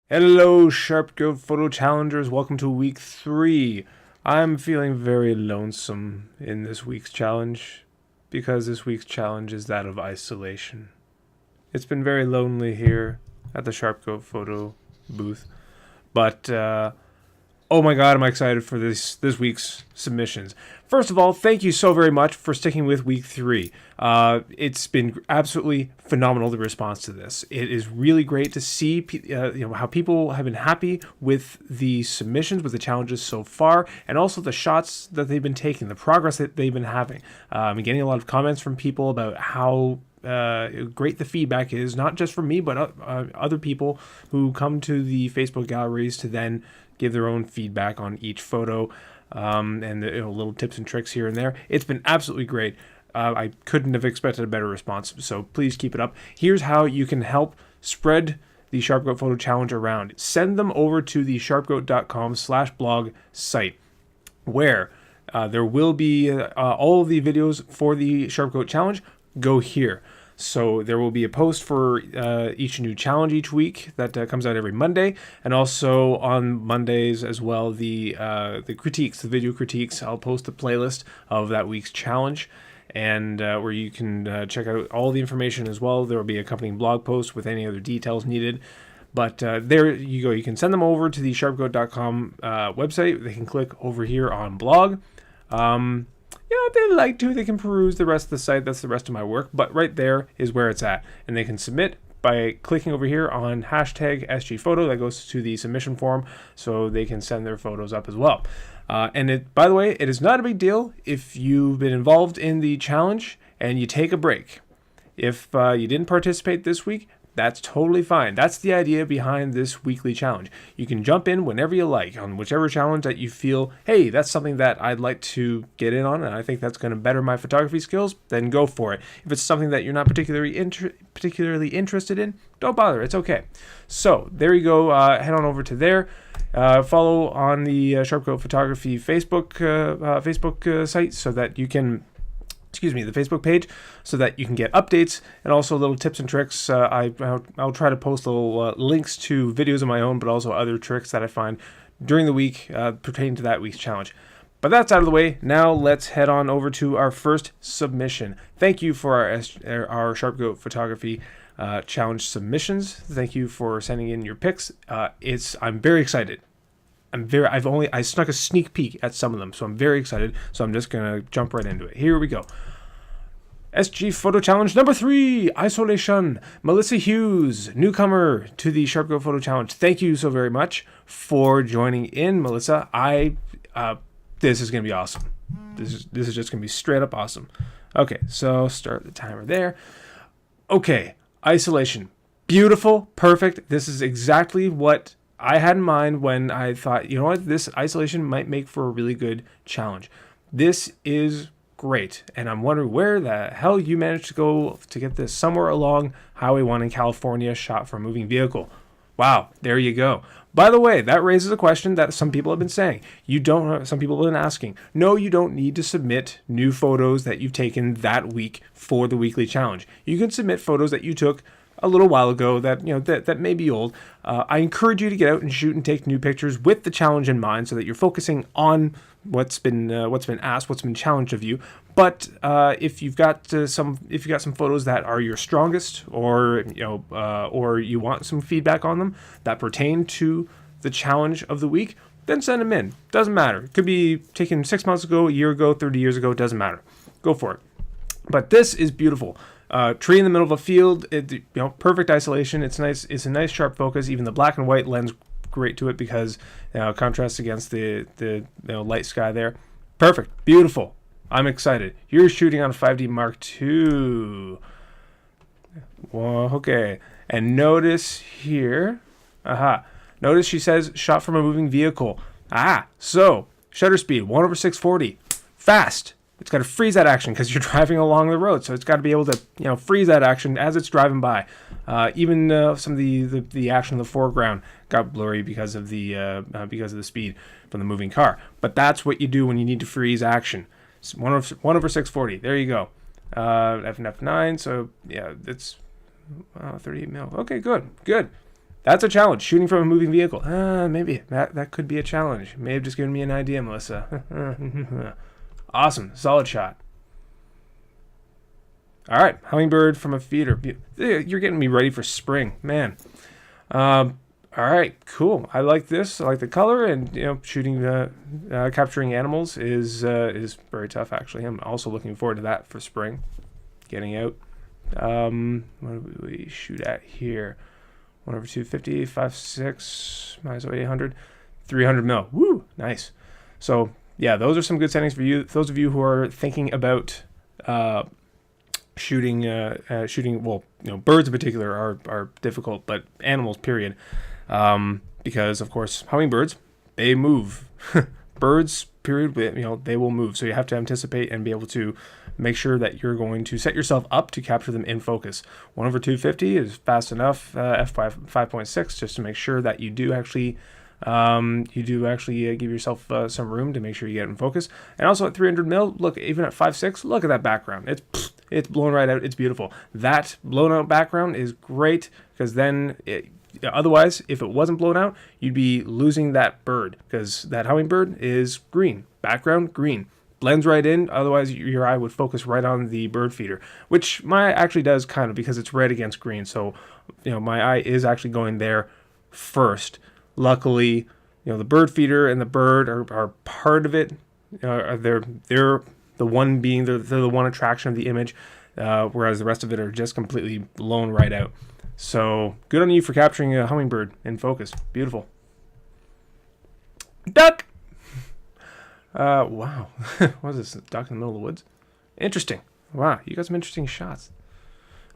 Hello, SharpGo Photo Challengers. Welcome to week 3. I'm feeling very lonesome in this week's challenge because this week's challenge is that of isolation. It's been very lonely here at the SharpGo Photo booth, but oh my god, am I excited for this week's submissions. First of all, thank you so very much for sticking with week 3. It's been absolutely phenomenal, the response to this. It is really great to see how people have been happy with the submissions, with the challenges so far, and also the shots that they've been taking, the progress that they've been having. I'm getting a lot of comments from people about how great the feedback is, not just from me, but other people who come to the Facebook galleries to then give their own feedback on each photo, and little tips and tricks here and there. It's been absolutely great. I couldn't have expected a better response, so please keep it up. Here's how you can help spread the SharpGoat Photo Challenge around. Send them over to the sharpgoat.com/blog site, where there will be all of the videos for the SharpGoat Challenge. Go here. So there will be a post for each new challenge each week that comes out every Monday, and also on Mondays as well the critiques, the video critiques. I'll post the playlist of that week's challenge, and where you can check out all the information as well. There will be accompanying blog posts with any other details needed. But there you go. You can send them over to the sharpgoat.com website. They can click over here on blog. If they like to, they can peruse the rest of the site. That's the rest of my work. But right there is where it's at. And they can submit by clicking over here on hashtag SGPhoto. That goes to the submission form, so they can send their photos up as well. By the way, it is not a big deal if you've been involved in the challenge and you take a break. If you didn't participate this week, that's totally fine. That's the idea behind this weekly challenge. You can jump in whenever you like on whichever challenge that you feel, hey, that's something that I'd like to get in on, and I think that's going to better my photography skills, then go for it. If it's something that you're not particularly interested in, don't bother. It's okay. So there you go. Head on over to there. Follow on the SharpGoat Photography Facebook site so that you can the Facebook page, so that you can get updates and also little tips and tricks. I'll try to post little links to videos of my own, but also other tricks that I find during the week pertaining to that week's challenge. But that's out of the way. Now let's head on over to our first submission. Thank you for our SharpGoat Photography challenge submissions. Thank you for sending in your pics. I'm very excited. I snuck a sneak peek at some of them, so I'm very excited. So I'm just gonna jump right into it. Here we go. SGPhoto Challenge number 3, Isolation. Melissa Hughes, newcomer to the SharpGoat Photo Challenge. Thank you so very much for joining in, Melissa. This is gonna be awesome. This is just gonna be straight up awesome. Okay, so start the timer there. Okay, Isolation. Beautiful, perfect. This is exactly what I had in mind when I thought, you know what, this isolation might make for a really good challenge. This is great, and I'm wondering where the hell you managed to go to get this somewhere along Highway 1 in California, shot from a moving vehicle. Wow, there you go. By the way, that raises a question that some people have been saying. Some people have been asking, no, you don't need to submit new photos that you've taken that week for the weekly challenge. You can submit photos that you took a little while ago that may be old. I encourage you to get out and shoot and take new pictures with the challenge in mind, so that you're focusing on what's been asked, what's been challenged of you. But if you've got some photos that are your strongest, or you want some feedback on them that pertain to the challenge of the week, then send them in. Doesn't matter. It could be taken 6 months ago, a year ago, 30 years ago. Doesn't matter. Go for it. But this is beautiful. Tree in the middle of a field, perfect isolation. It's nice. It's a nice sharp focus. Even the black and white lends great to it because contrasts against the light sky there. Perfect, beautiful. I'm excited. You're shooting on a 5D Mark II. Well, okay, and notice here. Notice she says shot from a moving vehicle. So shutter speed 1/640, fast. It's got to freeze that action because you're driving along the road, so it's got to be able to freeze that action as it's driving by. Even some of the action in the foreground got blurry because of the speed from the moving car. But that's what you do when you need to freeze action. It's 1/640. There you go. F and F9. So yeah, it's 38 mil. Okay, good. That's a challenge. Shooting from a moving vehicle. Maybe that could be a challenge. May have just given me an idea, Melissa. Awesome. Solid shot. All right. Hummingbird from a feeder. You're getting me ready for spring, man. All right, cool. I like this. I like the color, and shooting, capturing animals is very tough. Actually, I'm also looking forward to that for spring. Getting out. What do we shoot at here? 1/250, 5.6, minus 800, 300 mil. Woo, nice. So yeah, those are some good settings for you. Those of you who are thinking about shooting. Well, birds in particular are difficult, but animals, period. Because of course, hummingbirds, they move. Birds, period, they will move. So you have to anticipate and be able to make sure that you're going to set yourself up to capture them in focus. 1/250 is fast enough. F5.6 just to make sure that you do actually give yourself some room to make sure you get in focus. And also at 300 mil, look, even at 5.6, look at that background. It's blown right out. It's beautiful. That blown out background is great because then otherwise, if it wasn't blown out, you'd be losing that bird because that hummingbird is green. Background, green. Blends right in. Otherwise, your eye would focus right on the bird feeder, which my eye actually does kind of because it's red against green. So, my eye is actually going there first. Luckily, the bird feeder and the bird are part of it. They're the one being they're the one attraction of the image, whereas the rest of it are just completely blown right out. So good on you for capturing a hummingbird in focus. Beautiful. Duck. Wow. What is this? A duck in the middle of the woods? Interesting. Wow, you got some interesting shots.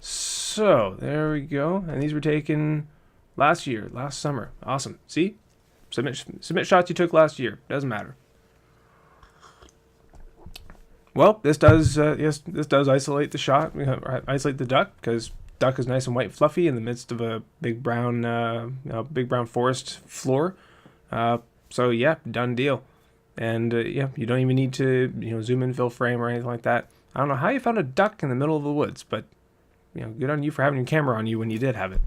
So there we go. And these were taken last summer. Awesome. See? Submit shots you took last year. Doesn't matter. Well, this does isolate the shot. Isolate the duck because duck is nice and white and fluffy in the midst of a big brown forest floor. So yeah, done deal. And you don't even need to zoom in, fill frame or anything like that. I don't know how you found a duck in the middle of the woods, but good on you for having your camera on you when you did have it.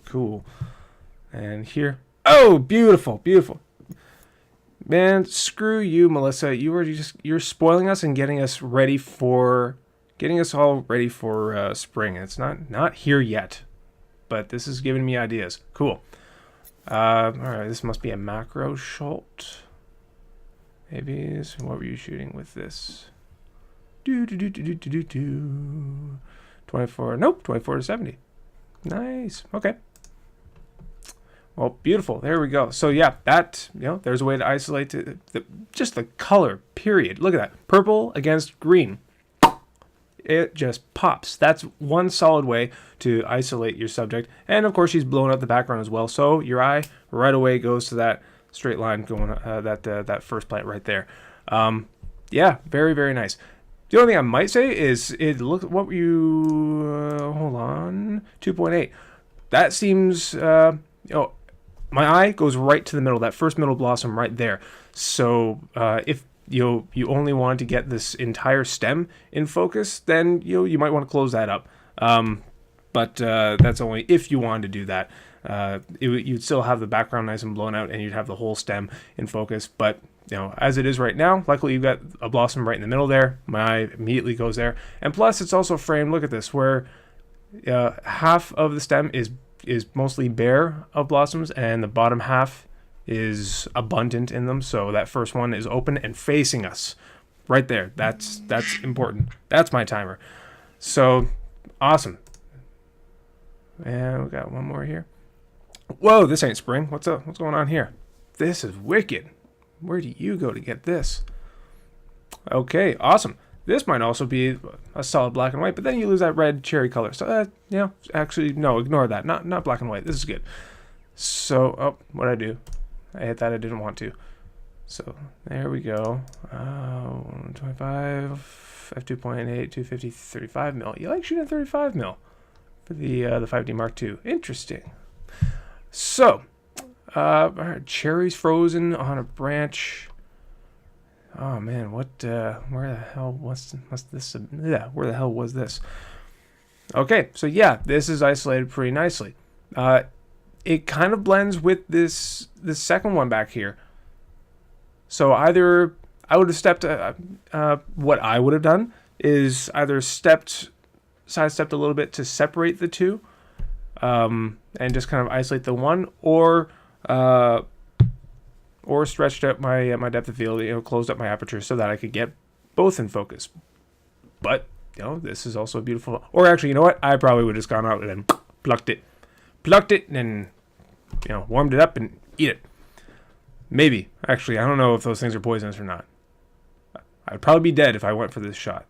Cool. And here, oh, beautiful, beautiful. Man, screw you, Melissa. You're spoiling us and getting us all ready for spring. It's not here yet, but this is giving me ideas. Cool. All right, this must be a macro shot. Maybe. So what were you shooting with this? 24. Nope, 24 to 70. Nice. Okay. Well, beautiful. There we go. So yeah, that there's a way to isolate just the color. Period. Look at that. Purple against green. It just pops. That's one solid way to isolate your subject. And of course, she's blowing out the background as well. So your eye right away goes to that straight line going that first plant right there. Yeah, very, very nice. The only thing I might say is hold on, 2.8. That seems my eye goes right to the middle, that first middle blossom right there. So if you only want to get this entire stem in focus, then you might want to close that up. But that's only if you wanted to do that. You'd still have the background nice and blown out, and you'd have the whole stem in focus. But as it is right now, luckily you've got a blossom right in the middle there. My eye immediately goes there, and plus it's also framed. Look at this, where half of the stem is mostly bare of blossoms, and the bottom half is abundant in them. So that first one is open and facing us right there. That's important. That's my timer. So awesome. And we got one more here. Whoa, this ain't spring. What's up? What's going on here? This is wicked. Where do you go to get this? Okay, awesome. This might also be a solid black and white, but then you lose that red cherry color. So, actually, no, ignore that. Not black and white. This is good. So, what'd I do? I hit that I didn't want to. So, there we go. 125, f2.8, 250, 35 mil. You like shooting 35 mil for the 5D Mark II. Interesting. So, all right, cherries frozen on a branch. Oh man, where the hell was this? Yeah, where the hell was this? Okay, so yeah, this is isolated pretty nicely. It kind of blends with this second one back here. So either I would have stepped. What I would have done is either sidestepped a little bit to separate the two, and just kind of isolate the one, or stretched out my depth of field, closed up my aperture so that I could get both in focus. But this is also beautiful. Or actually, you know what? I probably would have just gone out and plucked it, and warmed it up and eat it. Maybe. Actually, I don't know if those things are poisonous or not. I'd probably be dead if I went for this shot.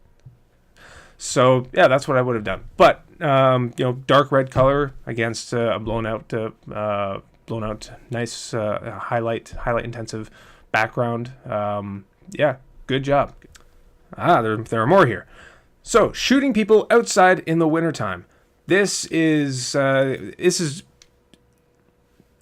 So yeah, that's what I would have done. But dark red color against a blown out, nice highlight intensive background. Yeah, good job. There are more here. So shooting people outside in the wintertime. This is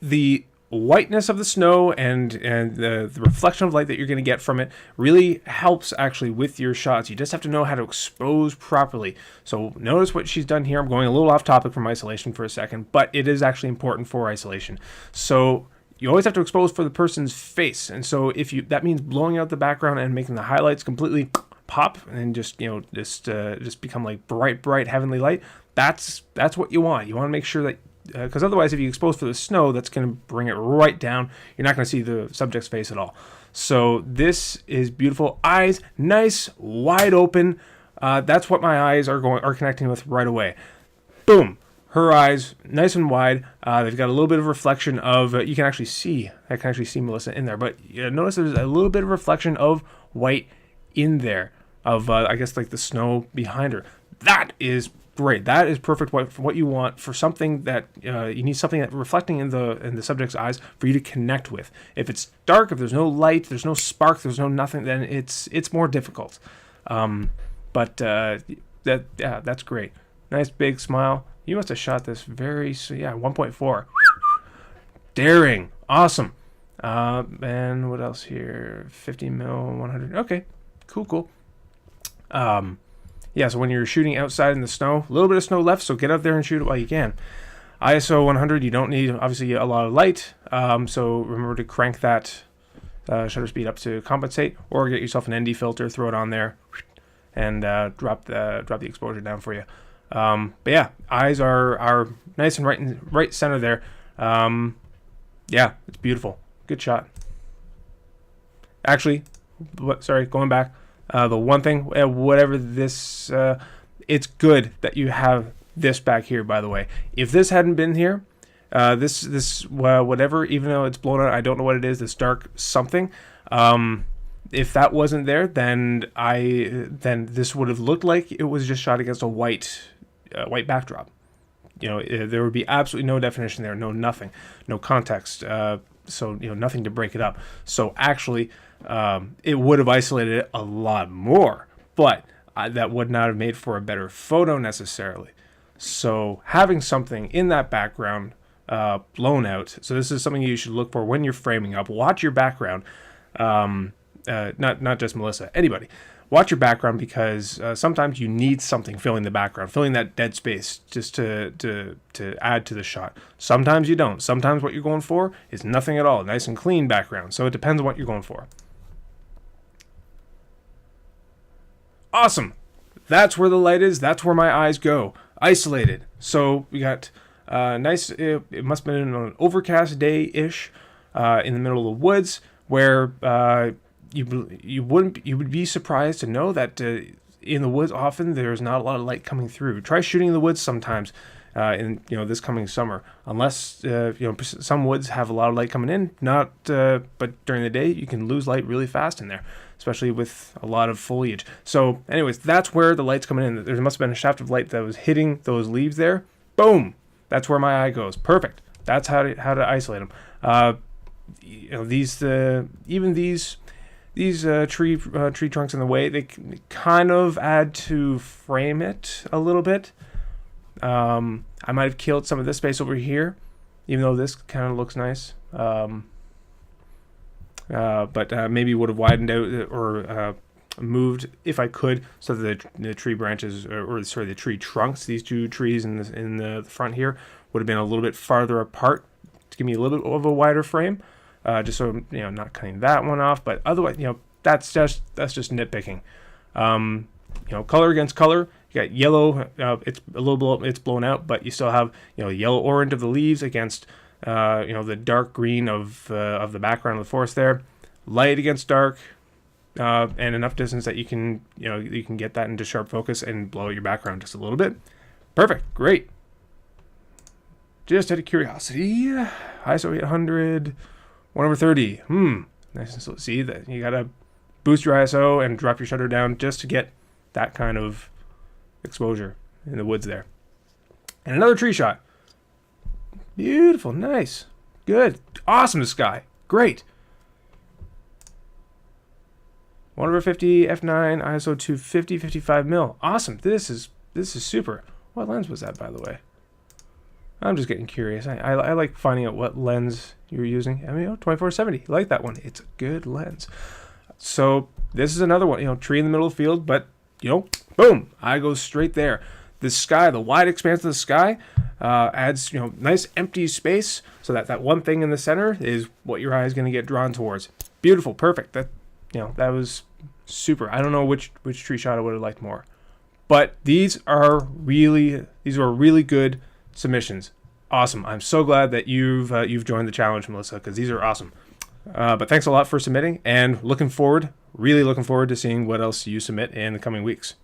the whiteness of the snow and the reflection of light that you're going to get from it really helps actually with your shots. You just have to know how to expose properly. So notice what she's done here. I'm going a little off topic from isolation for a second, but it is actually important for isolation. So you always have to expose for the person's face, and so that means blowing out the background and making the highlights completely pop and just become like bright heavenly light. That's what you want. You want to make sure that, because otherwise if you expose for the snow, that's going to bring it right down. You're not going to see the subject's face at all. So this is beautiful. Eyes nice, wide open. That's what my eyes are connecting with right away. Boom. Her eyes nice and wide. They've got a little bit of reflection of I can actually see Melissa in there, but notice there's a little bit of reflection of white in there of I guess like the snow behind her. That is great. That is perfect. What you want for something that you need something that reflecting in the subject's eyes for you to connect with. If it's dark, if there's no light, there's no spark, there's no nothing, then it's more difficult. But that's great. Nice big smile. You must have shot this 1.4. Daring. Awesome. And what else here? 50 mil, 100. Okay. Cool. Yeah, so when you're shooting outside in the snow, a little bit of snow left, so get out there and shoot it while you can. ISO 100, you don't need, obviously, a lot of light, so remember to crank that shutter speed up to compensate, or get yourself an ND filter, throw it on there, and drop the exposure down for you. But yeah, eyes are nice and right center there. Yeah, it's beautiful. Good shot. Actually, going back. The one thing, whatever this, it's good that you have this back here, by the way. If this hadn't been here, whatever, even though it's blown out, I don't know what it is, this dark something, if that wasn't there, then this would have looked like it was just shot against a white backdrop. There would be absolutely no definition there, nothing, no context, so nothing to break it up. So actually, it would have isolated it a lot more, but that would not have made for a better photo necessarily. So having something in that background blown out, so this is something you should look for when you're framing up. Watch your background, not just Melissa, anybody. Watch your background, because sometimes you need something filling the background, filling that dead space just to add to the shot. Sometimes you don't. Sometimes what you're going for is nothing at all, nice and clean background. So it depends on what you're going for. Awesome. That's where the light is. That's where my eyes go. Isolated. So we got nice. It must have been an overcast day-ish in the middle of the woods, where you would be surprised to know that in the woods often there's not a lot of light coming through. Try shooting in the woods sometimes in this coming summer, unless some woods have a lot of light coming in. But during the day you can lose light really fast in there, especially with a lot of foliage. So anyways, that's where the light's coming in. There must have been a shaft of light that was hitting those leaves there. Boom! That's where my eye goes. Perfect. That's how to isolate them. These tree trunks in the way, they kind of add to frame it a little bit. I might have killed some of this space over here, even though this kind of looks nice. But maybe would have widened out or moved if I could, so that the tree branches, or sorry, the tree trunks, these two trees in the front here, would have been a little bit farther apart to give me a little bit of a wider frame, just so I'm not cutting that one off. But otherwise, that's just nitpicking. Color against color. You got yellow. It's a little it's blown out, but you still have yellow orange of the leaves against the dark green of the background of the forest there. Light against dark. And enough distance that you can get that into sharp focus and blow out your background just a little bit. Perfect, great. Just out of curiosity, ISO 800, 1/30. Nice. So see that you gotta boost your ISO and drop your shutter down just to get that kind of exposure in the woods there. And another tree shot. Beautiful, nice, good, awesome sky, great. 1/50 f9 ISO 250 55 mil. Awesome. This is super. What lens was that, by the way? I'm just getting curious. I like finding out what lens you're using. 2470. I like that one. It's a good lens. So this is another one. Tree in the middle of the field, but boom, I go straight there. The sky, the wide expanse of the sky, adds nice empty space, so that one thing in the center is what your eye is going to get drawn towards. Beautiful, perfect. That was super. I don't know which tree shot I would have liked more, but these are really good submissions. Awesome. I'm so glad that you've joined the challenge, Melissa, because these are awesome. But thanks a lot for submitting, and really looking forward to seeing what else you submit in the coming weeks.